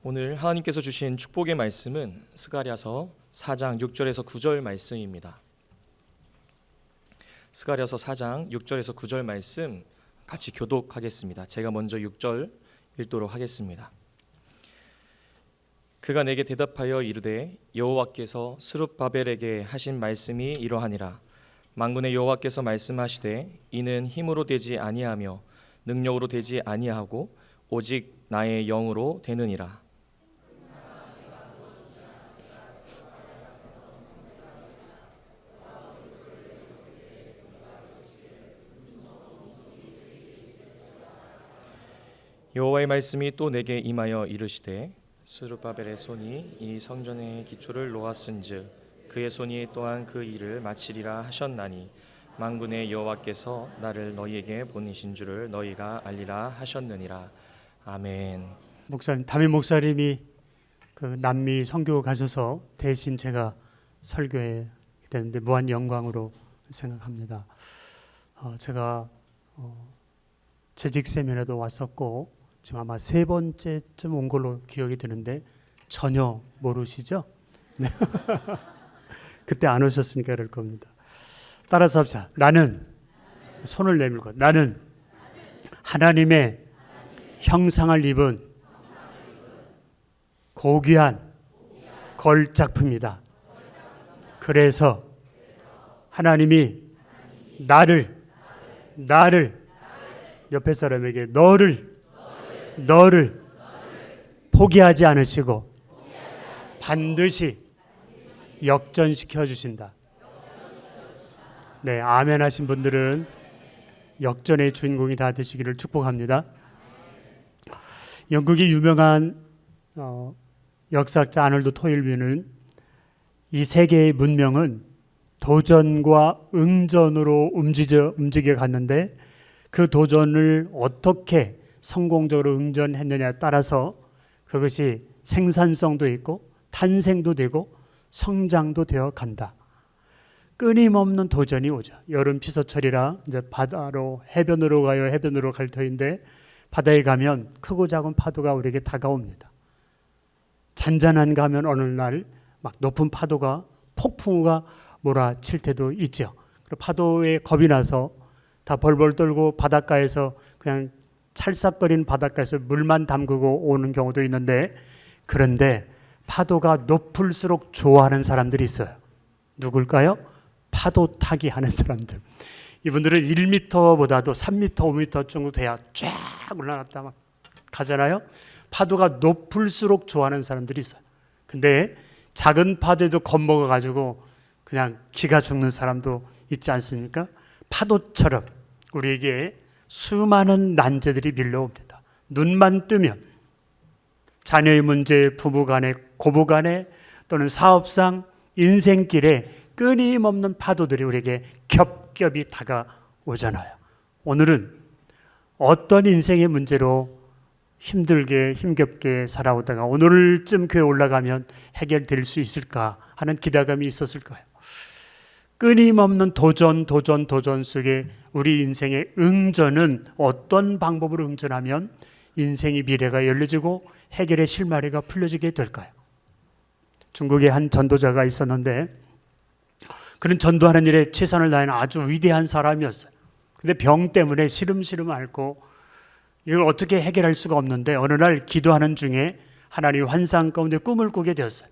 오늘 하나님께서 주신 축복의 말씀은 스가랴서 4장 6절에서 9절 말씀입니다. 스가랴서 4장 6절에서 9절 말씀 같이 교독하겠습니다. 제가 먼저 6절 읽도록 하겠습니다. 그가 내게 대답하여 이르되 여호와께서 스룹바벨에게 하신 말씀이 이러하니라. 만군의 여호와께서 말씀하시되 이는 힘으로 되지 아니하며 능력으로 되지 아니하고 오직 나의 영으로 되느니라. 여호와의 말씀이 또 내게 임하여 이르시되 스룹바벨의 손이 이 성전의 기초를 놓았은즉 그의 손이 또한 그 일을 마치리라 하셨나니 만군의 여호와께서 나를 너희에게 보내신 줄을 너희가 알리라 하셨느니라. 아멘. 목사님, 담임 목사님이 그 남미 선교 가셔서 대신 제가 설교해 되는데 무한 영광으로 생각합니다. 제가 재직 세미나도 왔었고 지금 아마 3번째쯤 온 걸로 기억이 드는데 전혀 모르시죠? 네. 그때 안 오셨으니까 그럴 겁니다. 따라서 합시다. 나는 손을 내밀고 나는 하나님의 형상을 입은 고귀한 걸작품이다. 그래서 하나님이 나를 옆에 사람에게 너를 포기하지 않으시고 반드시 역전시켜 주신다. 네, 아멘 하신 분들은 역전의 주인공이 다 되시기를 축복합니다. 영국의 유명한 역사학자 아놀드 토일비는 이 세계의 문명은 도전과 응전으로 움직여 갔는데 그 도전을 어떻게 성공적으로 응전했느냐에 따라서 그것이 생산성도 있고 탄생도 되고 성장도 되어 간다. 끊임없는 도전이 오죠. 여름 피서철이라 이제 바다로 해변으로 가요. 해변으로 갈 터인데 바다에 가면 크고 작은 파도가 우리에게 다가옵니다. 잔잔한 가면 어느 날 막 높은 파도가 폭풍우가 몰아칠 때도 있죠. 파도에 겁이 나서 다 벌벌 떨고 바닷가에서 그냥 찰싹거리는 바닷가에서 물만 담그고 오는 경우도 있는데, 그런데 파도가 높을수록 좋아하는 사람들이 있어요. 누굴까요? 파도 타기 하는 사람들. 이분들은 1m보다도 3m, 5m 정도 돼야 쫙 올라갔다 막 가잖아요. 파도가 높을수록 좋아하는 사람들이 있어요. 근데 작은 파도에도 겁먹어가지고 그냥 기가 죽는 사람도 있지 않습니까? 파도처럼 우리에게 수많은 난제들이 밀려옵니다. 눈만 뜨면 자녀의 문제, 부부간에, 고부간에 또는 사업상, 인생길에 끊임없는 파도들이 우리에게 겹겹이 다가오잖아요. 오늘은 어떤 인생의 문제로 힘들게 힘겹게 살아오다가 오늘쯤 교회 올라가면 해결될 수 있을까 하는 기대감이 있었을 거예요. 끊임없는 도전 속에 우리 인생의 응전은 어떤 방법으로 응전하면 인생의 미래가 열려지고 해결의 실마리가 풀려지게 될까요? 중국에 한 전도자가 있었는데 그는 전도하는 일에 최선을 다하는 아주 위대한 사람이었어요. 근데 병 때문에 시름시름 앓고 이걸 어떻게 해결할 수가 없는데 어느 날 기도하는 중에 하나님이 환상 가운데 꿈을 꾸게 되었어요.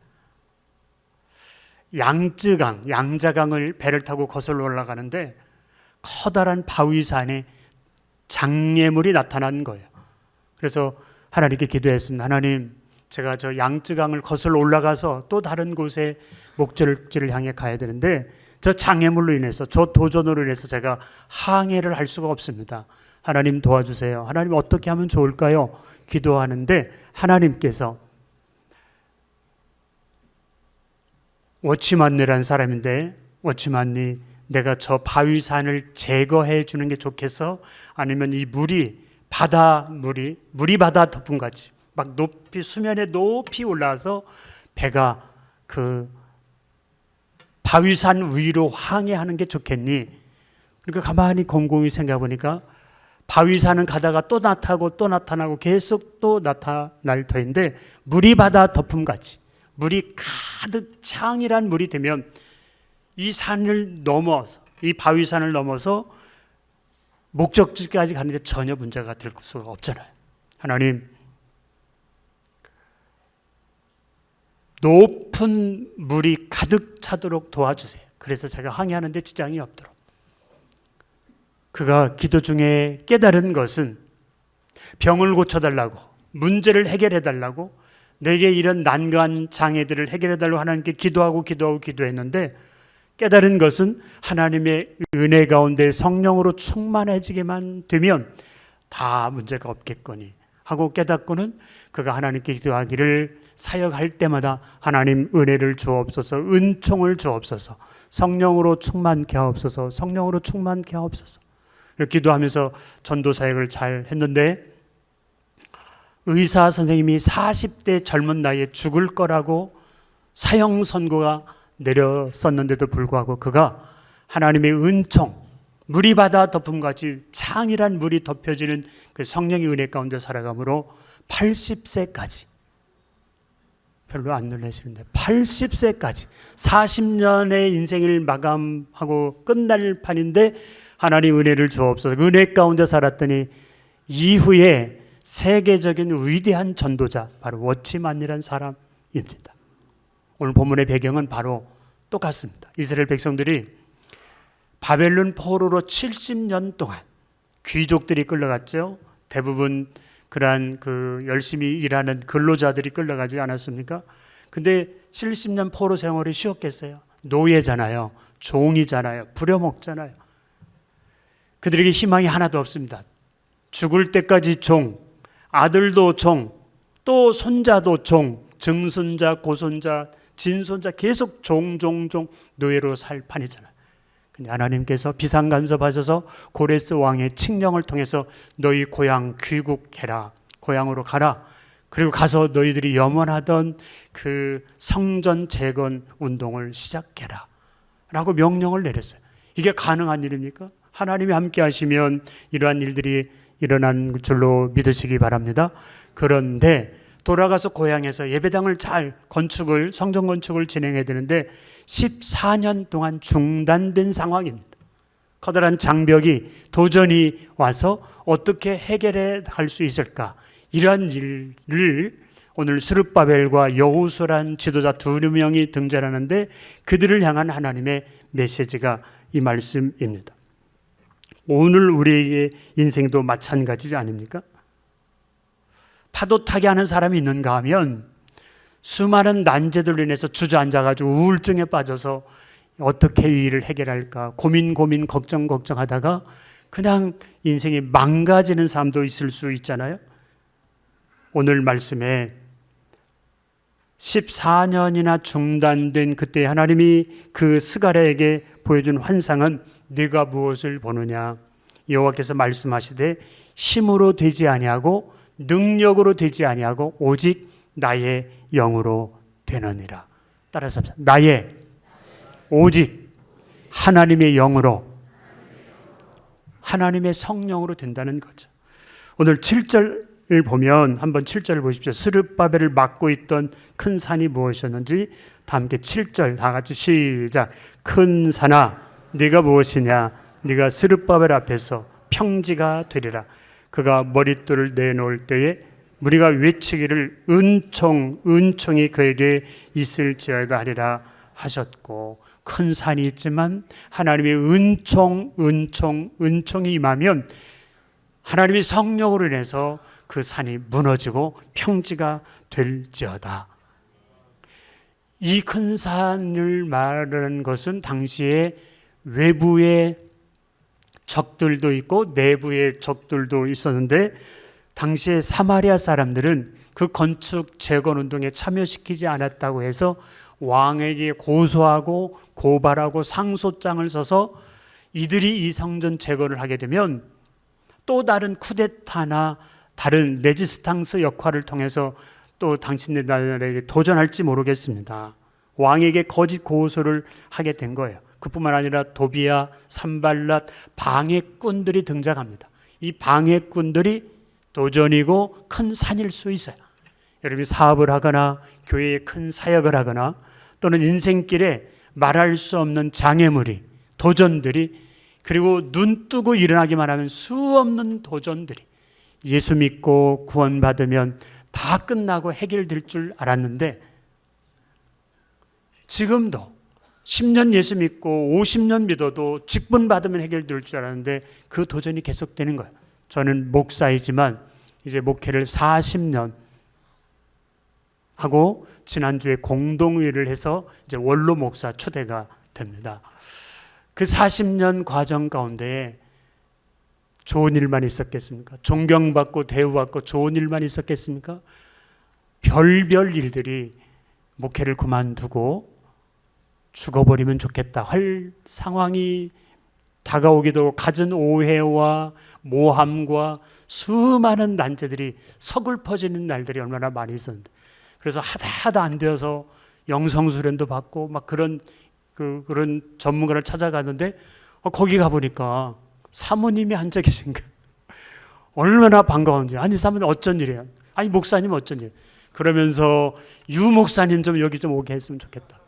양자강을 배를 타고 거슬러 올라가는데 커다란 바위산에 장애물이 나타난 거예요. 그래서 하나님께 기도했습니다. 하나님, 제가 저 양쯔강을 거슬러 올라가서 또 다른 곳에 목적지를 향해 가야 되는데 저 장애물로 인해서, 저 도전으로 인해서 제가 항해를 할 수가 없습니다. 하나님 도와주세요. 하나님 어떻게 하면 좋을까요? 기도하는데 하나님께서 워치만니라는 사람인데, 워치만니, 내가 저 바위산을 제거해 주는 게 좋겠어? 아니면 이 물이 바다 덮음같이 막 높이, 수면에 높이 올라와서 배가 그 바위산 위로 항해하는 게 좋겠니? 그러니까 가만히 곰곰이 생각해 보니까 바위산은 가다가 또 나타나고 또 나타나고 계속 또 나타날 터인데, 물이 바다 덮음같이 물이 가득 창이란 물이 되면 이 산을 넘어서, 이 바위산을 넘어서 목적지까지 가는데 전혀 문제가 될 수가 없잖아요. 하나님, 높은 물이 가득 차도록 도와주세요. 그래서 제가 항해하는데 지장이 없도록. 그가 기도 중에 깨달은 것은 병을 고쳐달라고, 문제를 해결해달라고, 내게 이런 난관 장애들을 해결해달라고 하나님께 기도했는데, 깨달은 것은 하나님의 은혜 가운데 성령으로 충만해지게만 되면 다 문제가 없겠거니 하고 깨닫고는 그가 하나님께 기도하기를, 사역할 때마다 하나님 은혜를 주옵소서, 은총을 주옵소서, 성령으로 충만케 하옵소서, 성령으로 충만케 하옵소서, 이렇게 기도하면서 전도 사역을 잘 했는데, 의사 선생님이 40대 젊은 나이에 죽을 거라고 사형 선고가 내렸었는데도 불구하고 그가 하나님의 은총, 물이 바다 덮음같이 창이란 물이 덮여지는 그 성령의 은혜 가운데 살아감으로 80세까지, 별로 안 놀라시는데 80세까지 40년의 인생을 마감하고 끝날 판인데 하나님 은혜를 주옵소서, 은혜 가운데 살았더니 이후에 세계적인 위대한 전도자, 바로 워치만이라는 사람입니다. 오늘 본문의 배경은 바로 똑같습니다. 이스라엘 백성들이 바벨론 포로로 70년 동안 귀족들이 끌려갔죠. 대부분 그러한 열심히 일하는 근로자들이 끌려가지 않았습니까? 근데 70년 포로 생활이 쉬웠겠어요? 노예잖아요. 종이잖아요. 부려먹잖아요. 그들에게 희망이 하나도 없습니다. 죽을 때까지 종, 아들도 종, 또 손자도 종, 증손자, 고손자, 진손자 계속 종종종 노예로 살 판이잖아요. 근데 하나님께서 비상간섭하셔서 고레스 왕의 칙령을 통해서 너희 고향 귀국해라, 고향으로 가라, 그리고 가서 너희들이 염원하던 그 성전 재건 운동을 시작해라 라고 명령을 내렸어요. 이게 가능한 일입니까? 하나님이 함께 하시면 이러한 일들이 일어난 줄로 믿으시기 바랍니다. 그런데 돌아가서 고향에서 예배당을 잘 성전 건축을 진행해야 되는데 14년 동안 중단된 상황입니다. 커다란 장벽이 도전이 와서 어떻게 해결해 갈 수 있을까? 이러한 일을 오늘 스룹바벨과 여호수아라는 지도자 두 명이 등장하는데, 그들을 향한 하나님의 메시지가 이 말씀입니다. 오늘 우리의 인생도 마찬가지지 아닙니까? 파도 타게 하는 사람이 있는가 하면 수많은 난제들로 인해서 주저앉아가지고 우울증에 빠져서 어떻게 이 일을 해결할까 고민 걱정하다가 그냥 인생이 망가지는 사람도 있을 수 있잖아요. 오늘 말씀에 14년이나 중단된 그때 하나님이 그 스가랴에게 보여준 환상은 네가 무엇을 보느냐, 여호와께서 말씀하시되 힘으로 되지 아니하고 능력으로 되지 아니하고 오직 나의 영으로 되느니라. 따라서 합시다. 나의 오직 하나님의 영으로, 하나님의 성령으로 된다는 거죠. 오늘 7절을 보면 한번 7절을 보십시오. 스룹바벨을 막고 있던 큰 산이 무엇이었는지 다 함께 7절 다 같이 시작. 큰 산아 네가 무엇이냐, 네가 스룹바벨 앞에서 평지가 되리라. 그가 머릿돌을 내놓을 때에 우리가 외치기를 은총이 그에게 있을지어다 하리라 하셨고, 큰 산이 있지만 하나님의 은총이 임하면 하나님의 성령으로 인해서 그 산이 무너지고 평지가 될지어다. 이 큰 산을 말하는 것은 당시에 외부의 적들도 있고 내부의 적들도 있었는데, 당시에 사마리아 사람들은 그 건축 재건 운동에 참여시키지 않았다고 해서 왕에게 고소하고 고발하고 상소장을 써서 이들이 이 성전 재건을 하게 되면 또 다른 쿠데타나 다른 레지스탕스 역할을 통해서 또 당신네 나라에게 도전할지 모르겠습니다. 왕에게 거짓 고소를 하게 된 거예요. 그뿐만 아니라 도비야, 산발랏, 방해꾼들이 등장합니다. 이 방해꾼들이 도전이고 큰 산일 수 있어요. 여러분이 사업을 하거나 교회에 큰 사역을 하거나 또는 인생길에 말할 수 없는 장애물이, 도전들이, 그리고 눈 뜨고 일어나기만 하면 수없는 도전들이, 예수 믿고 구원받으면 다 끝나고 해결될 줄 알았는데 지금도 10년 예수 믿고 50년 믿어도 직분 받으면 해결될 줄 알았는데 그 도전이 계속되는 거예요. 저는 목사이지만 이제 목회를 40년 하고 지난주에 공동의를 해서 이제 원로 목사 초대가 됩니다. 그 40년 과정 가운데 좋은 일만 있었겠습니까? 존경받고 대우받고 좋은 일만 있었겠습니까? 별별 일들이 목회를 그만두고 죽어버리면 좋겠다 할 상황이 다가오기도, 갖은 오해와 모함과 수많은 난제들이 서글퍼지는 날들이 얼마나 많이 있었는데, 그래서 하다 안 되어서 영성수련도 받고 막 그런 전문가를 찾아갔는데 거기 가보니까 사모님이 앉아 계신 거예요. 얼마나 반가운지. 아니 사모님 어쩐 일이에요? 아니 목사님 어쩐 일? 그러면서 유 목사님 좀 여기 좀 오게 했으면 좋겠다.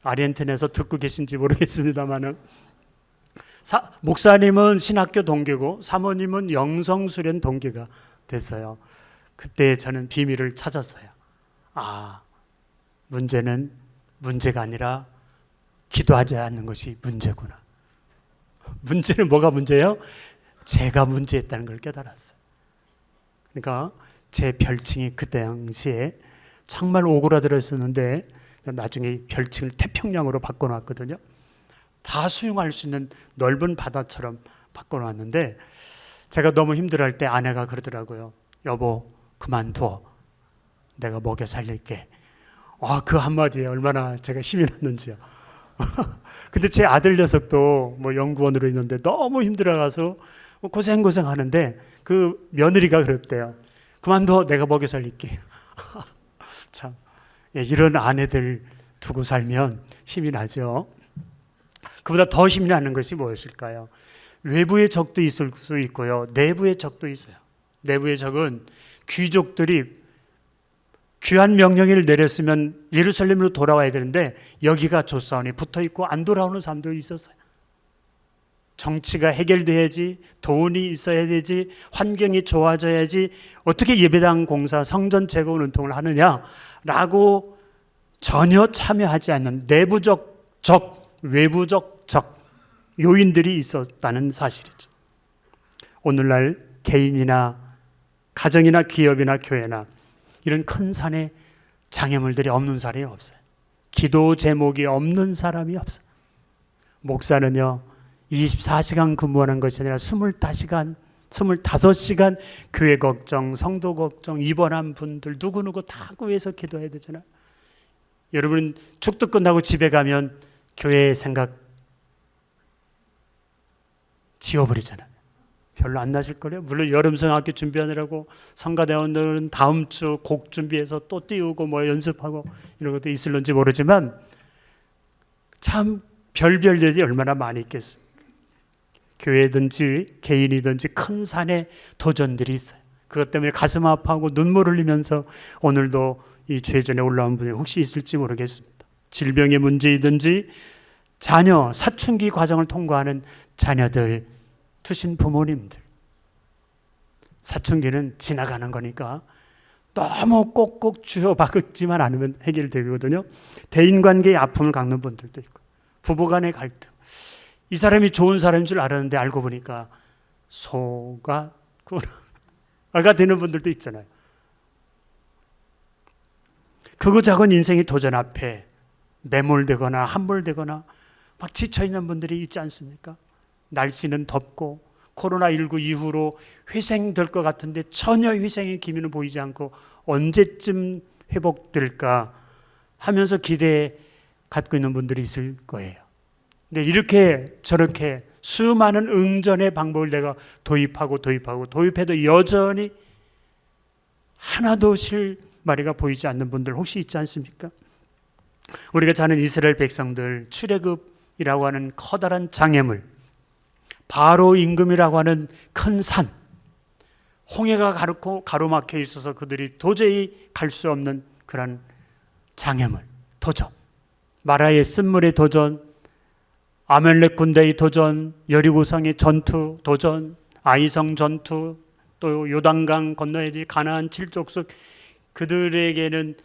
아르헨티나에서 듣고 계신지 모르겠습니다만은 목사님은 신학교 동기고 사모님은 영성수련 동기가 됐어요. 그때 저는 비밀을 찾았어요. 아, 문제는 문제가 아니라 기도하지 않는 것이 문제구나. 문제는 뭐가 문제예요? 제가 문제였다는 걸 깨달았어요. 그러니까 제 별칭이 그때 당시에 정말 오그라들었었는데 나중에 별칭을 태평양으로 바꿔놨거든요. 다 수용할 수 있는 넓은 바다처럼 바꿔놨는데 제가 너무 힘들어할 때 아내가 그러더라고요. 여보 그만둬. 내가 먹여 살릴게. 그 한마디에 얼마나 제가 힘이 났는지요. 근데 제 아들 녀석도 뭐 연구원으로 있는데 너무 힘들어가서 고생 하는데 그 며느리가 그랬대요. 그만둬. 내가 먹여 살릴게. 참, 이런 아내들 두고 살면 힘이 나죠. 그보다 더 힘이 나는 것이 무엇일까요? 외부의 적도 있을 수 있고요. 내부의 적도 있어요. 내부의 적은 귀족들이 귀한 명령을 내렸으면 예루살렘으로 돌아와야 되는데 여기가 조사원이 붙어있고 안 돌아오는 사람도 있었어요. 정치가 해결돼야지, 돈이 있어야 되지, 환경이 좋아져야지 어떻게 예배당 공사, 성전 재건 운동을 하느냐라고 전혀 참여하지 않는 내부적 적, 외부적 적 요인들이 있었다는 사실이죠. 오늘날 개인이나 가정이나 기업이나 교회나 이런 큰 산에 장애물들이 없는 사람이 없어요. 기도 제목이 없는 사람이 없어요. 목사는요 24시간 근무하는 것이 아니라 25시간 교회 걱정, 성도 걱정, 입원한 분들 누구누구 다 위해서 기도해야 되잖아요. 여러분 축도 끝나고 집에 가면 교회 생각 지워버리잖아요. 별로 안 나실 거예요. 물론 여름성학기 준비하느라고 성가대원들은 다음 주 곡 준비해서 또 띄우고 뭐 연습하고 이런 것도 있을런지 모르지만 참 별별 일이 얼마나 많이 있겠습니까? 교회든지 개인이든지 큰 산에 도전들이 있어요. 그것 때문에 가슴 아파하고 눈물 흘리면서 오늘도 이 죄전에 올라온 분이 혹시 있을지 모르겠습니다. 질병의 문제이든지 자녀, 사춘기 과정을 통과하는 자녀들, 두신 부모님들. 사춘기는 지나가는 거니까 너무 꼭꼭 쥐어박지만 않으면 해결되거든요. 대인관계의 아픔을 겪는 분들도 있고 부부간의 갈등. 이 사람이 좋은 사람인 줄 알았는데 알고 보니까 소가 아가 되는 분들도 있잖아요. 크고 작은 인생의 도전 앞에 매몰되거나 함몰되거나 막 지쳐있는 분들이 있지 않습니까? 날씨는 덥고 코로나19 이후로 회생될 것 같은데 전혀 회생의 기미는 보이지 않고 언제쯤 회복될까 하면서 기대에 갖고 있는 분들이 있을 거예요. 근데 이렇게 저렇게 수많은 응전의 방법을 내가 도입해도 여전히 하나도 실마리가 보이지 않는 분들 혹시 있지 않습니까? 우리가 잘 아는 이스라엘 백성들 출애굽이라고 하는 커다란 장애물, 바로 임금이라고 하는 큰 산, 홍해가 가로막혀 있어서 그들이 도저히 갈 수 없는 그런 장애물, 도전, 마라의 쓴물의 도전, 아멜렉 군대의 도전, 여리고성의 전투 도전, 아이성 전투, 또 요단강 건너야지 가나안 칠족속, 그들에게는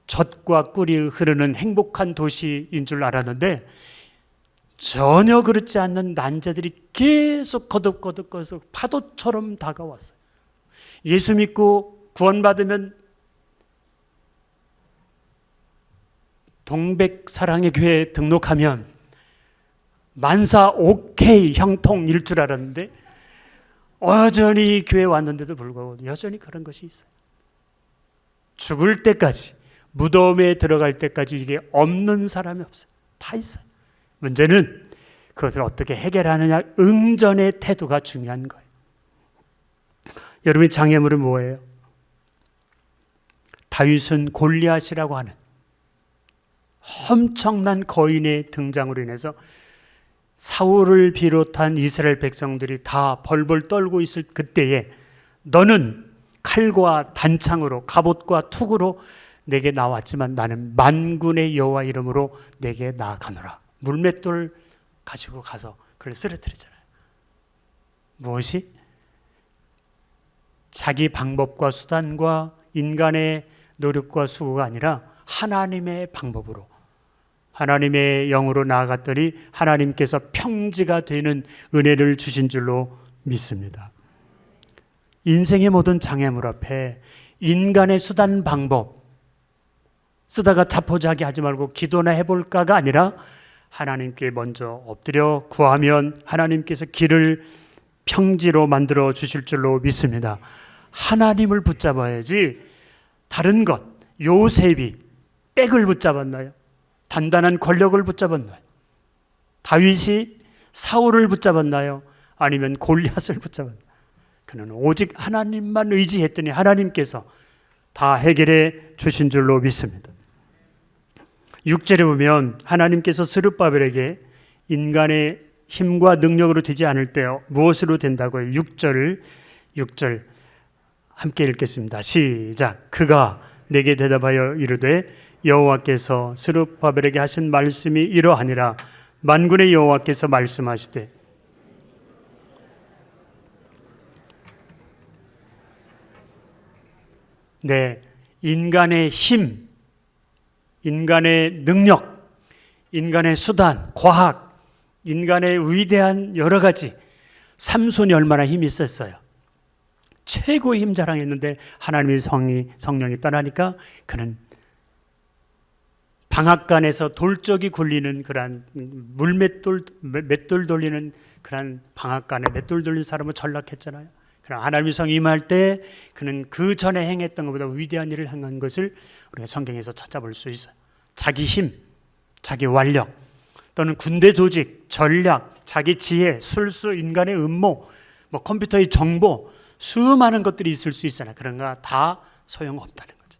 젖과 꿀이 흐르는 행복한 도시인 줄 알았는데 전혀 그렇지 않는 난제들이 계속 거듭거듭 파도처럼 다가왔어요. 예수 믿고 구원받으면 동백사랑의 교회에 등록하면 만사 오케이 형통일 줄 알았는데 여전히 교회에 왔는데도 불구하고 여전히 그런 것이 있어요. 죽을 때까지, 무덤에 들어갈 때까지 이게 없는 사람이 없어요. 다 있어요. 문제는 그것을 어떻게 해결하느냐, 응전의 태도가 중요한 거예요. 여러분의 장애물은 뭐예요? 다윗은 골리앗이라고 하는 엄청난 거인의 등장으로 인해서 사울을 비롯한 이스라엘 백성들이 다 벌벌 떨고 있을 그때에 너는 칼과 단창으로 갑옷과 투구로 내게 나왔지만 나는 만군의 여호와 이름으로 내게 나아가노라. 물맷돌 가지고 가서 그를 쓰러뜨리잖아요. 무엇이? 자기 방법과 수단과 인간의 노력과 수고가 아니라 하나님의 방법으로, 하나님의 영으로 나아갔더니 하나님께서 평지가 되는 은혜를 주신 줄로 믿습니다. 인생의 모든 장애물 앞에 인간의 수단 방법 쓰다가 자포자기 하지 말고 기도나 해볼까가 아니라 하나님께 먼저 엎드려 구하면 하나님께서 길을 평지로 만들어 주실 줄로 믿습니다. 하나님을 붙잡아야지 다른 것, 요셉이 백을 붙잡았나요? 단단한 권력을 붙잡았나요? 다윗이 사울을 붙잡았나요? 아니면 골리앗을 붙잡았나요? 그는 오직 하나님만 의지했더니 하나님께서 다 해결해 주신 줄로 믿습니다. 6절에 보면 하나님께서 스룹바벨에게 인간의 힘과 능력으로 되지 않을 때 무엇으로 된다고요? 6절 함께 읽겠습니다. 시작. 그가 내게 대답하여 이르되 여호와께서 스룹바벨에게 하신 말씀이 이러하니라. 만군의 여호와께서 말씀하시되 네, 인간의 힘, 인간의 능력, 인간의 수단, 과학, 인간의 위대한 여러 가지, 삼손이 얼마나 힘이 있었어요. 최고의 힘 자랑했는데 하나님의 성령이 떠나니까 그는 방앗간에서 돌적이 굴리는 그런 맷돌 돌리는 그런 방앗간에 맷돌 돌리는 사람은 전락했잖아요. 그럼 하나님의 성이 임할 때 그는 그 전에 행했던 것보다 위대한 일을 행한 것을 우리가 성경에서 찾아볼 수 있어요. 자기 힘, 자기 완력, 또는 군대 조직, 전략, 자기 지혜, 술수, 인간의 음모, 컴퓨터의 정보, 수많은 것들이 있을 수 있잖아요. 그런 거 다 소용없다는 거죠.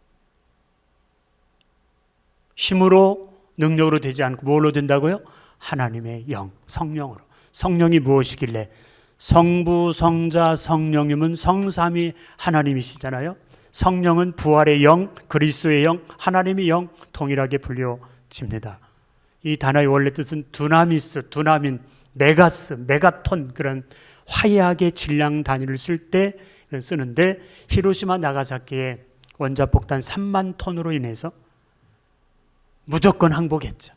힘으로, 능력으로 되지 않고 뭘로 된다고요? 하나님의 영, 성령으로. 성령이 무엇이길래? 성부, 성자, 성령님은 성삼위 하나님이시잖아요. 성령은 부활의 영, 그리스도의 영, 하나님의 영 동일하게 불려집니다. 이 단어의 원래 뜻은 두나미스, 두나민, 메가스, 메가톤, 그런 화약의 질량 단위를 쓸 때 쓰는데 히로시마 나가사키의 원자폭탄 3만 톤으로 인해서 무조건 항복했죠.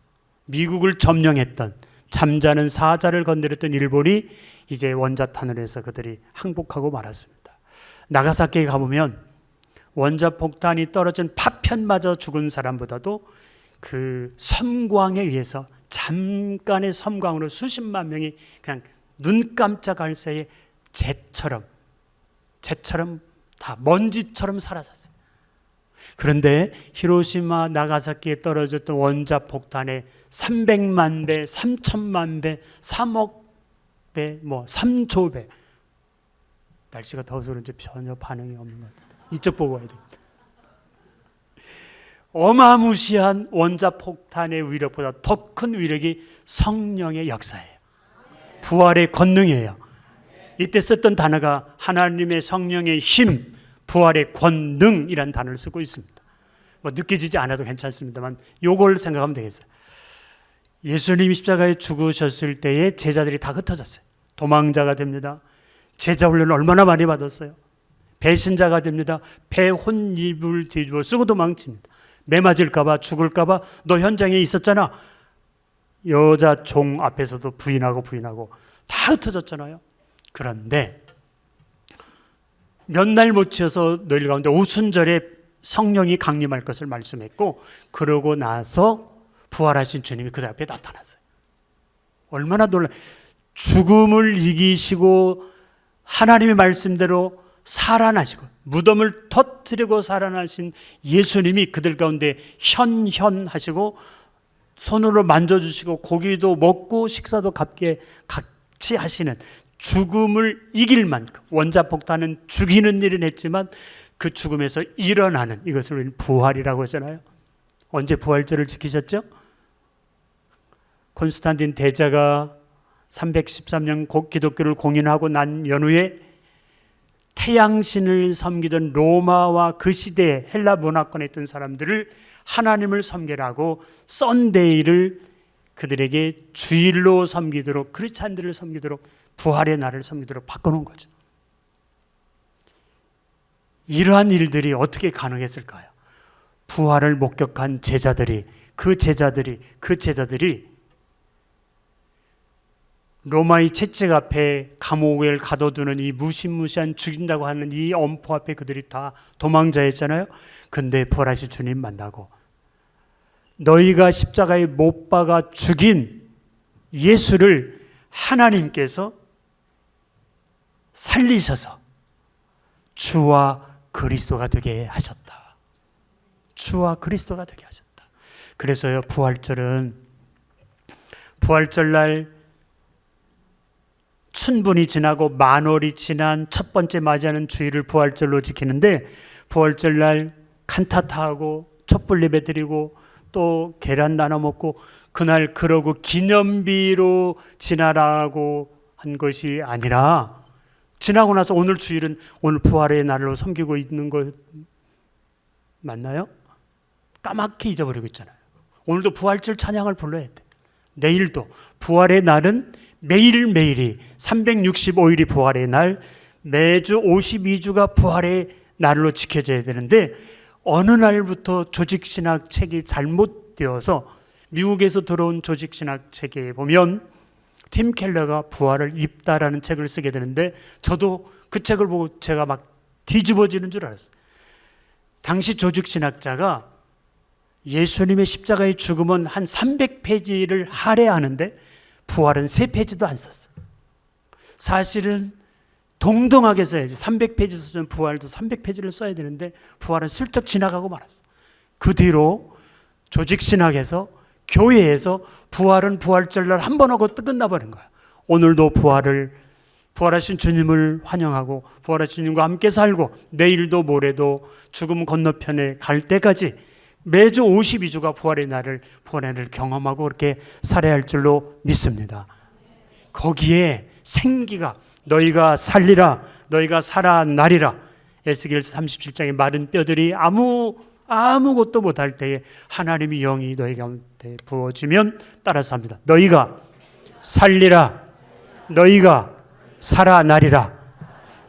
미국을 점령했던, 잠자는 사자를 건드렸던 일본이 이제 원자탄을 해서 그들이 항복하고 말았습니다. 나가사키에 가보면 원자폭탄이 떨어진 파편마저 죽은 사람보다도 그 섬광에 의해서 잠깐의 섬광으로 수십만 명이 그냥 눈 깜짝할 새에 잿처럼 다 먼지처럼 사라졌어요. 그런데 히로시마 나가사키에 떨어졌던 원자폭탄의 300만 배, 3천만 배, 3억 배, 3조 배. 날씨가 더워서 그런지 전혀 반응이 없는 것 같아요. 이쪽 보고 와야 됩니다. 어마무시한 원자폭탄의 위력보다 더 큰 위력이 성령의 역사예요. 부활의 권능이에요. 이때 썼던 단어가 하나님의 성령의 힘, 부활의 권능이라는 단어를 쓰고 있습니다. 뭐 느껴지지 않아도 괜찮습니다만 요걸 생각하면 되겠어요. 예수님이 십자가에 죽으셨을 때에 제자들이 다 흩어졌어요. 도망자가 됩니다. 제자 훈련을 얼마나 많이 받았어요. 배신자가 됩니다. 배 혼입을 뒤집어 쓰고 도망칩니다. 매 맞을까봐 죽을까봐 너 현장에 있었잖아. 여자 종 앞에서도 부인하고 다 흩어졌잖아요. 그런데 몇 날 못 지어서 너희들 가운데 오순절에 성령이 강림할 것을 말씀했고, 그러고 나서 부활하신 주님이 그들 앞에 나타났어요. 얼마나 놀라! 죽음을 이기시고 하나님의 말씀대로 살아나시고 무덤을 터뜨리고 살아나신 예수님이 그들 가운데 현현하시고 손으로 만져주시고 고기도 먹고 식사도 같이 하시는, 죽음을 이길 만큼 원자폭탄은 죽이는 일은 했지만 그 죽음에서 일어나는, 이것을 우리는 부활이라고 하잖아요. 언제 부활절을 지키셨죠? 콘스탄틴 대자가 313년 기독교를 공인하고 난 연후에 태양신을 섬기던 로마와 그 시대에 헬라 문화권에 있던 사람들을 하나님을 섬기라고 썬데이를 그들에게 주일로 섬기도록, 크리스찬들을 섬기도록, 부활의 날을 섬기도록 바꿔놓은 거죠. 이러한 일들이 어떻게 가능했을까요? 부활을 목격한 제자들이, 그 제자들이 로마의 채찍 앞에 감옥을 가둬두는 이 무시무시한 죽인다고 하는 이 엄포 앞에 그들이 다 도망자였잖아요. 근데 부활하신 주님 만나고, 너희가 십자가에 못 박아 죽인 예수를 하나님께서 살리셔서 주와 그리스도가 되게 하셨다. 주와 그리스도가 되게 하셨다. 그래서요, 부활절날 춘분이 지나고 만월이 지난 첫 번째 맞이하는 주일을 부활절로 지키는데, 부활절날 칸타타하고 촛불 예배 드리고 또 계란 나눠 먹고, 그날 그러고 기념비로 지나라고 한 것이 아니라, 지나고 나서 오늘 주일은 오늘 부활의 날로 섬기고 있는 거 맞나요? 까맣게 잊어버리고 있잖아요. 오늘도 부활절 찬양을 불러야 돼. 내일도 부활의 날은 매일매일이 365일이 부활의 날, 매주 52주가 부활의 날로 지켜져야 되는데, 어느 날부터 조직신학 책이 잘못되어서 미국에서 들어온 조직신학 책에 보면 팀 켈러가 부활을 입다라는 책을 쓰게 되는데, 저도 그 책을 보고 제가 막 뒤집어지는 줄 알았어요. 당시 조직신학자가 예수님의 십자가의 죽음은 한 300페이지를 할애하는데 부활은 3페이지도 안 썼어. 사실은 동등하게 써야지. 300페이지 쓰면 부활도 300페이지를 써야 되는데 부활은 슬쩍 지나가고 말았어. 그 뒤로 조직신학에서, 교회에서 부활은 부활절날 한 번 하고 끝나버린 거야. 오늘도 부활하신 주님을 환영하고 부활하신 주님과 함께 살고, 내일도 모레도 죽음 건너편에 갈 때까지 매주 52주가 부활의 날을, 부활의 날을 경험하고 그렇게 살아야 할 줄로 믿습니다. 거기에 생기가, 너희가 살리라, 너희가 살아나리라. 에스겔서 37장의 마른 뼈들이 아무것도 못할 때에 하나님의 영이 너희 가운데 부어지면 따라서 합니다. 너희가 살리라, 너희가 살아나리라.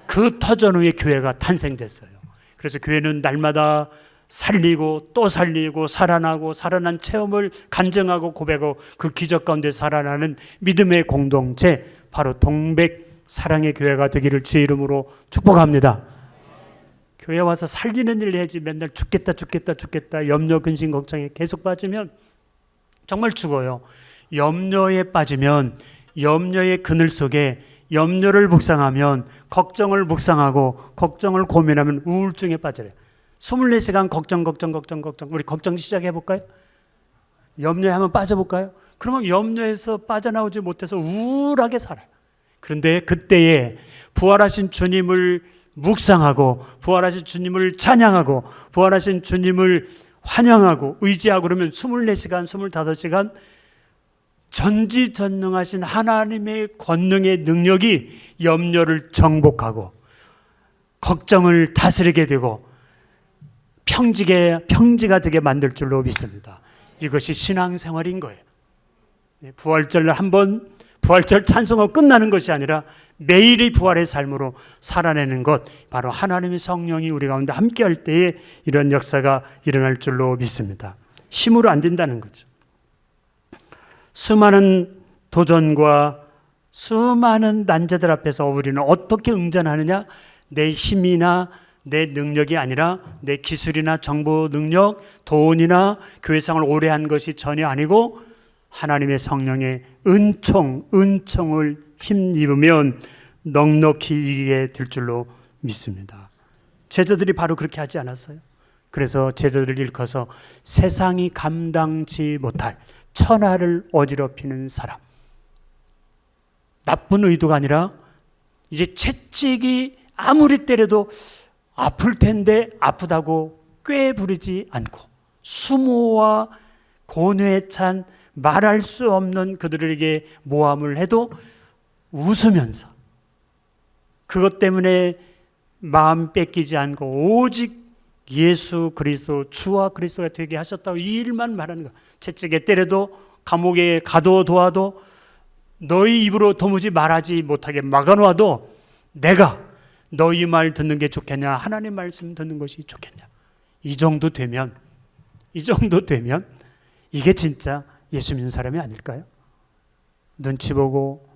그 터전 후에 교회가 탄생됐어요. 그래서 교회는 날마다 살리고 또 살리고 살아나고 살아난 체험을 간증하고 고백하고 그 기적 가운데 살아나는 믿음의 공동체, 바로 동백 사랑의 교회가 되기를 주의 이름으로 축복합니다. 교회 와서 살리는 일을 해야지 맨날 죽겠다 염려 근심 걱정에 계속 빠지면 정말 죽어요. 염려에 빠지면, 염려의 그늘 속에 염려를 묵상하면, 걱정을 묵상하고 걱정을 고민하면 우울증에 빠져요. 24시간 걱정. 우리 걱정 시작해 볼까요? 염려에 한번 빠져볼까요? 그러면 염려에서 빠져나오지 못해서 우울하게 살아요. 그런데 그때에 부활하신 주님을 묵상하고 부활하신 주님을 찬양하고 부활하신 주님을 환영하고 의지하고 그러면 24시간, 25시간 전지전능하신 하나님의 권능의 능력이 염려를 정복하고 걱정을 다스리게 되고 평지가 되게 만들 줄로 믿습니다. 이것이 신앙생활인 거예요. 부활절 한번 부활절 찬송하고 끝나는 것이 아니라 매일이 부활의 삶으로 살아내는 것, 바로 하나님의 성령이 우리 가운데 함께할 때에 이런 역사가 일어날 줄로 믿습니다. 힘으로 안 된다는 거죠. 수많은 도전과 수많은 난제들 앞에서 우리는 어떻게 응전하느냐? 내 힘이나 내 능력이 아니라 내 기술이나 정보 능력, 돈이나 교회생활을 오래 한 것이 전혀 아니고 하나님의 성령의 은총을 힘입으면 넉넉히 이기게 될 줄로 믿습니다. 제자들이 바로 그렇게 하지 않았어요? 그래서 제자들을 일컬어서 세상이 감당치 못할 천하를 어지럽히는 사람. 나쁜 의도가 아니라 이제 채찍이 아무리 때려도 아플 텐데 아프다고 꾀부리지 않고 수모와 고뇌에 찬 말할 수 없는 그들에게 모함을 해도 웃으면서 그것 때문에 마음 뺏기지 않고 오직 예수 그리스도 주와 그리스도가 되게 하셨다고 이 일만 말하는 거야. 채찍에 때려도 감옥에 가둬도 너희 입으로 도무지 말하지 못하게 막아놓아도 내가 너희 말 듣는 게 좋겠냐, 하나님 말씀 듣는 것이 좋겠냐. 이 정도 되면 이게 진짜 예수 믿는 사람이 아닐까요? 눈치 보고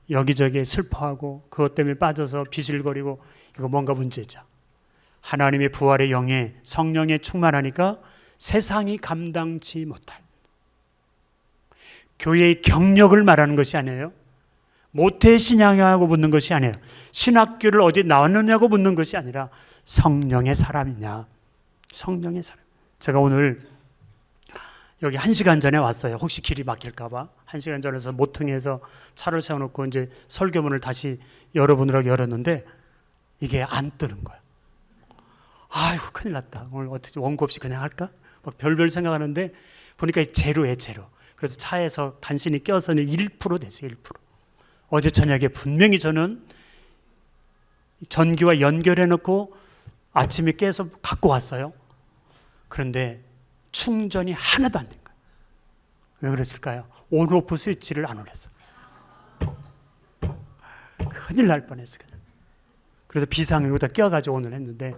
여기저기 슬퍼하고 그것 때문에 빠져서 비실거리고 이거 뭔가 문제죠. 하나님의 부활의 영에 성령에 충만하니까 세상이 감당치 못할 교회의 경력을 말하는 것이 아니에요. 모태 신앙하고 묻는 것이 아니에요. 신학교를 어디 나왔느냐고 묻는 것이 아니라 성령의 사람이냐. 성령의 사람. 제가 오늘 여기 1시간 전에 왔어요. 혹시 길이 막힐까 봐. 1시간 전에서 모퉁이에서 차를 세워놓고 이제 설교문을 다시 여러분으로 열었는데 이게 안 뜨는 거야. 아이고 큰일 났다. 오늘 어떻게 원고 없이 그냥 할까? 막 별별 생각하는데 보니까 제로예요, 제로. 그래서 차에서 간신히 껴서 1% 됐어요, 1%. 어제 저녁에 분명히 저는 전기와 연결해 놓고 아침에 깨서 갖고 왔어요. 그런데 충전이 하나도 안 된 거예요. 왜 그랬을까요? 온오프 스위치를 안 올렸어. 큰일 날 뻔했어. 그래서 비상을 여기다 껴가지고 오늘 했는데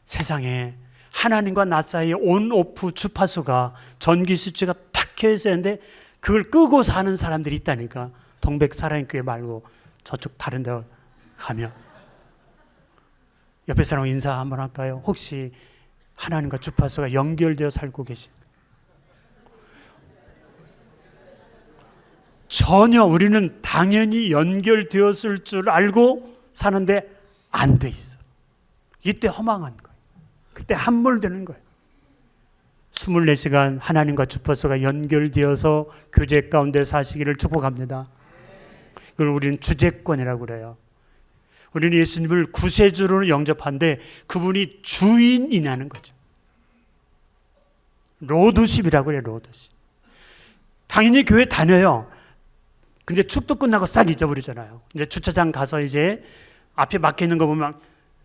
세상에 하나님과 나 사이에 온오프 주파수가 전기 스위치가 탁 켜있어야 하는데 그걸 끄고 사는 사람들이 있다니까. 동백 사랑교회 말고 저쪽 다른 데 가면 옆에 사람 인사 한번 할까요? 혹시 하나님과 주파수가 연결되어 살고 계신? 전혀. 우리는 당연히 연결되었을 줄 알고 사는데 안 돼 있어. 이때 허망한 거예요. 그때 함몰되는 거예요. 24시간 하나님과 주파수가 연결되어서 교제 가운데 사시기를 축복합니다. 그걸 우리는 주제권이라고 그래요. 우리는 예수님을 구세주로 영접하는데 그분이 주인이냐는 거죠. 로드십이라고 그래요. 로드십. 당연히 교회 다녀요. 근데 축도 끝나고 싹 잊어버리잖아요. 이제 주차장 가서 이제 앞에 막혀 있는 거 보면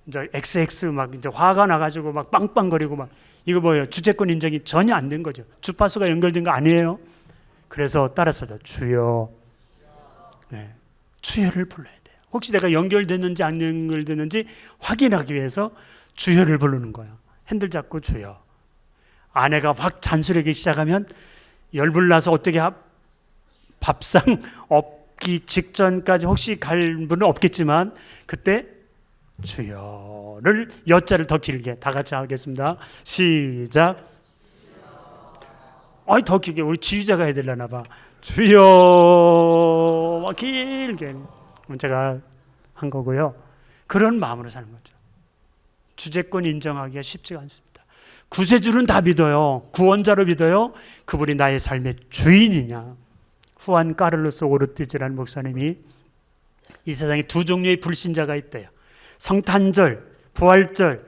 이제 XX 막 이제 화가 나가지고 막 빵빵거리고 막 이거 뭐예요? 주제권 인정이 전혀 안 된 거죠. 주파수가 연결된 거 아니에요. 그래서 따라서도 주여, 네, 주여를 불러야 돼요. 혹시 내가 연결됐는지 안 연결됐는지 확인하기 위해서 주여를 부르는 거예요. 핸들 잡고 주여. 아내가 확 잔소리하기 시작하면 열불나서 어떻게 밥상 없기 직전까지 혹시 갈 분은 없겠지만 그때 주여를 여자를 더 길게 다 같이 하겠습니다. 시작. 아니 더 길게 우리 지휘자가 해야 되려나 봐. 주여 막 길게 제가 한 거고요. 그런 마음으로 사는 거죠. 주제권 인정하기가 쉽지가 않습니다. 구세주는 다 믿어요. 구원자로 믿어요. 그분이 나의 삶의 주인이냐. 후안 까를로스 오르티즈라는 목사님이 이 세상에 두 종류의 불신자가 있대요. 성탄절, 부활절,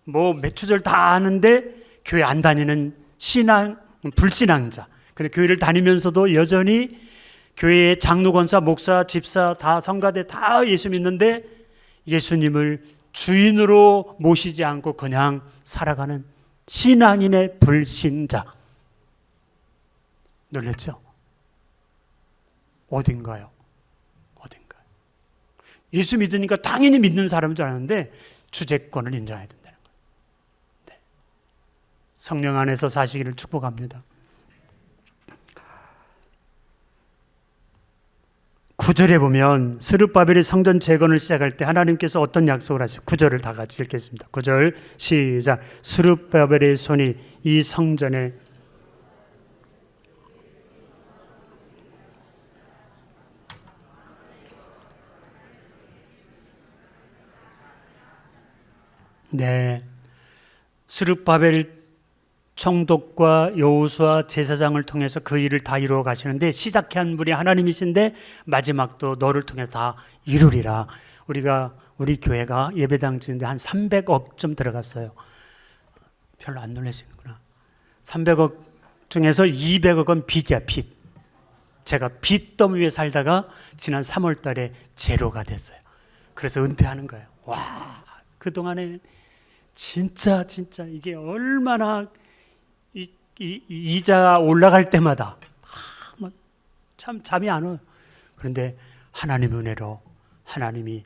뭐 매추절 다 아는데 교회 안 다니는 불신앙자. 근데 교회를 다니면서도 여전히 교회의 장로, 권사, 목사, 집사 다 성가대 다 예수 믿는데 예수님을 주인으로 모시지 않고 그냥 살아가는 신앙인의 불신자. 놀랬죠? 어딘가요? 어딘가요? 예수 믿으니까 당연히 믿는 사람인 줄 알았는데 주재권을 인정해야 된다는 거예요. 네. 성령 안에서 사시기를 축복합니다. 9절에 보면 스룹바벨이 성전 재건을 시작할 때 하나님께서 어떤 약속을 하시죠? 9절을 다 같이 읽겠습니다. 9절 시작. 스룹바벨의 손이 이 성전에 네, 스룹바벨 총독과 여호수아 제사장을 통해서 그 일을 다 이루어 가시는데 시작해 한 분이 하나님이신데 마지막도 너를 통해서 다 이루리라. 우리 교회가 예배당 짓는데 한 300억 좀 들어갔어요. 별로 안 놀라시는구나. 300억 중에서 200억은 빚이야, 빚. 제가 빚더미 위에 살다가 지난 3월 달에 제로가 됐어요. 그래서 은퇴하는 거예요. 와, 그동안에 진짜 이게 얼마나 이자 올라갈 때마다 참 잠이 안 와요. 그런데 하나님 은혜로 하나님이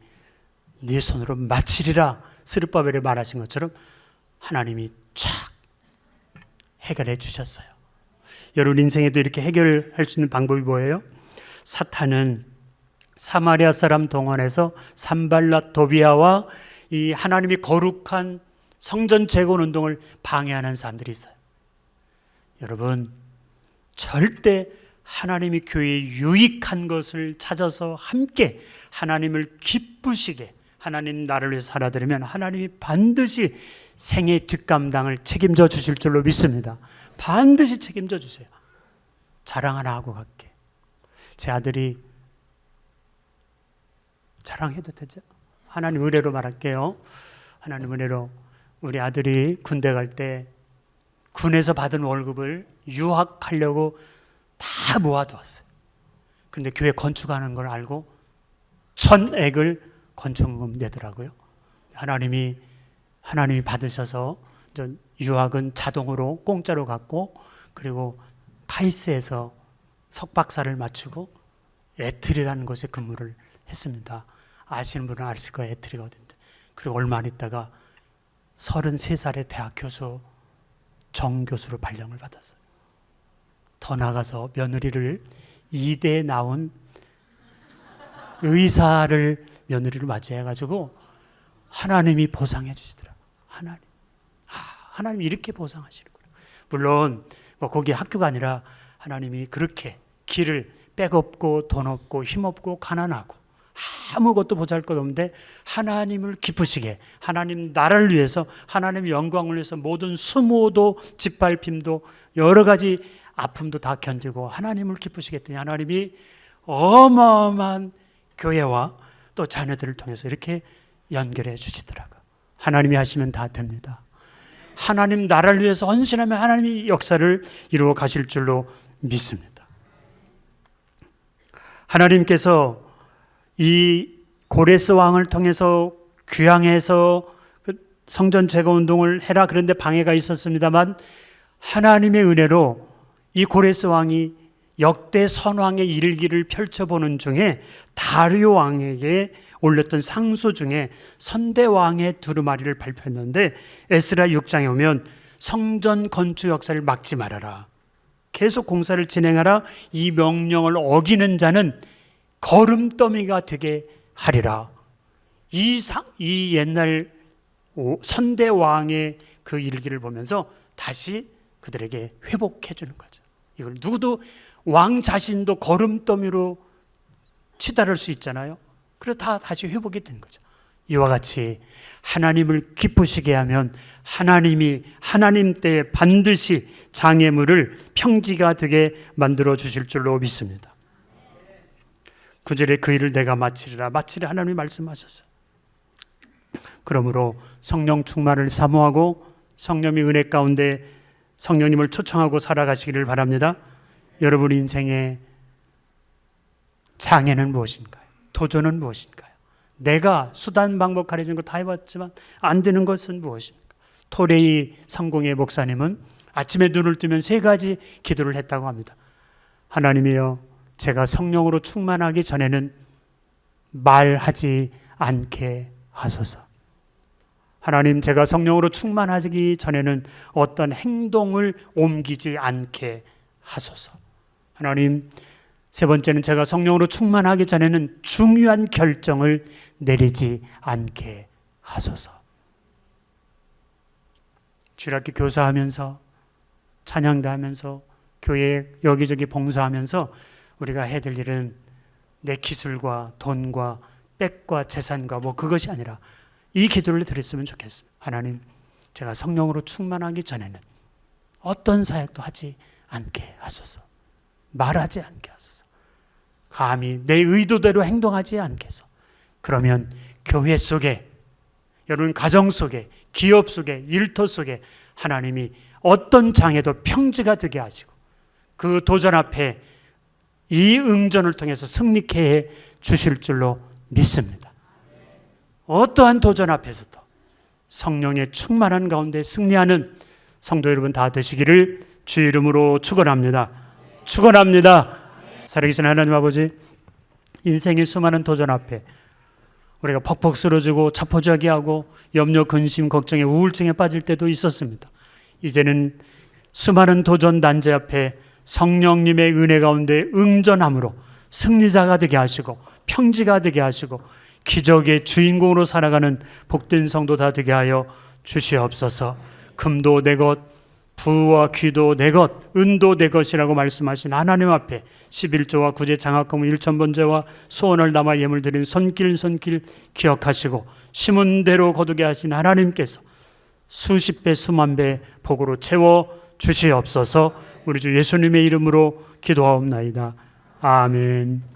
네 손으로 마치리라 스룹바벨에 말하신 것처럼 하나님이 쫙 해결해 주셨어요. 여러분 인생에도 이렇게 해결할 수 있는 방법이 뭐예요? 사탄은 사마리아 사람 동원해서 산발랏 도비아와 이 하나님이 거룩한 성전 재건 운동을 방해하는 사람들이 있어요. 여러분, 절대 하나님이 교회에 유익한 것을 찾아서 함께 하나님을 기쁘시게 하나님 나를 위해서 살아드리면 하나님이 반드시 생애 뒷감당을 책임져 주실 줄로 믿습니다. 반드시 책임져 주세요. 자랑 하나 하고 갈게. 제 아들이 자랑해도 되죠? 하나님 은혜로 말할게요. 하나님 은혜로 우리 아들이 군대 갈 때 군에서 받은 월급을 유학하려고 다 모아두었어요. 근데 교회 건축하는 걸 알고 전액을 건축금 내더라고요. 하나님이 받으셔서 유학은 자동으로 공짜로 갔고 그리고 카이스에서 석박사를 마치고 에트리라는 곳에 근무를 했습니다. 아시는 분은 아실 거예요. 에트리가 어딘데. 그리고 얼마 안 있다가 33살의 대학 교수 정교수로 발령을 받았어요. 더 나가서 며느리를 이대에 나온 의사를 며느리를 맞이해가지고 하나님이 보상해 주시더라고요. 하나님 이렇게 보상하시는구나. 물론 거기 학교가 아니라 하나님이 그렇게 길을 백 없고 돈 없고 힘 없고 가난하고 아무것도 보잘것없는데 하나님을 기쁘시게 하나님 나라를 위해서 하나님의 영광을 위해서 모든 수모도 짓밟힘도 여러 가지 아픔도 다 견디고 하나님을 기쁘시게 했더니 하나님이 어마어마한 교회와 또 자녀들을 통해서 이렇게 연결해 주시더라고요. 하나님이 하시면 다 됩니다. 하나님 나라를 위해서 헌신하면 하나님이 역사를 이루어 가실 줄로 믿습니다. 하나님께서 이 고레스 왕을 통해서 귀향해서 성전 재건 운동을 해라 그런데 방해가 있었습니다만 하나님의 은혜로 이 고레스 왕이 역대 선왕의 일기를 펼쳐보는 중에 다리오 왕에게 올렸던 상소 중에 선대왕의 두루마리를 발표했는데 에스라 6장에 오면 성전 건축 역사를 막지 말아라. 계속 공사를 진행하라. 이 명령을 어기는 자는 거름더미가 되게 하리라. 이 옛날 선대왕의 그 일기를 보면서 다시 그들에게 회복해 주는 거죠. 이걸 누구도 왕 자신도 거름더미로 치달을 수 있잖아요. 그래서 다 다시 회복이 된 거죠. 이와 같이 하나님을 기쁘시게 하면 하나님이 하나님 때에 반드시 장애물을 평지가 되게 만들어 주실 줄로 믿습니다. 9절에 그 일을 내가 마치리라 하나님이 말씀하셨어요. 그러므로 성령 충만을 사모하고 성령의 은혜 가운데 성령님을 초청하고 살아가시기를 바랍니다. 여러분 인생의 장애는 무엇인가요? 도전은 무엇인가요? 내가 수단 방법 가려진 거 다 해봤지만 안 되는 것은 무엇입니까? 토레이 성공의 목사님은 아침에 눈을 뜨면 3가지 기도를 했다고 합니다. 하나님이여, 제가 성령으로 충만하기 전에는 말하지 않게 하소서. 하나님, 제가 성령으로 충만하기 전에는 어떤 행동을 옮기지 않게 하소서. 하나님, 3번째는 제가 성령으로 충만하기 전에는 중요한 결정을 내리지 않게 하소서. 주일학교 교사하면서, 찬양도 하면서, 교회 여기저기 봉사하면서 우리가 해야 될 일은 내 기술과 돈과 빽과 재산과 그것이 아니라 이 기도를 드렸으면 좋겠습니다. 하나님, 제가 성령으로 충만하기 전에는 어떤 사역도 하지 않게 하소서. 말하지 않게 하소서. 감히 내 의도대로 행동하지 않게 해서. 그러면 교회 속에, 여러분 가정 속에, 기업 속에, 일터 속에 하나님이 어떤 장애도 평지가 되게 하시고 그 도전 앞에 이 응전을 통해서 승리케 해 주실 줄로 믿습니다. 어떠한 도전 앞에서도 성령의 충만한 가운데 승리하는 성도 여러분 다 되시기를 주의 이름으로 축원합니다. 축원합니다. 살아계신 하나님 아버지, 인생의 수많은 도전 앞에 우리가 퍽퍽 쓰러지고 자포자기하고 염려, 근심, 걱정에 우울증에 빠질 때도 있었습니다. 이제는 수많은 도전 난제 앞에 성령님의 은혜 가운데 응전함으로 승리자가 되게 하시고 평지가 되게 하시고 기적의 주인공으로 살아가는 복된 성도 다 되게 하여 주시옵소서. 금도 내 것, 부와 귀도 내 것, 은도 내 것이라고 말씀하신 하나님 앞에 11조와 구제 장학금 1,000번제와 소원을 담아 예물 드린 손길 기억하시고 심은 대로 거두게 하신 하나님께서 수십 배 수만 배 복으로 채워 주시옵소서. 우리 주 예수님의 이름으로 기도하옵나이다. 아멘.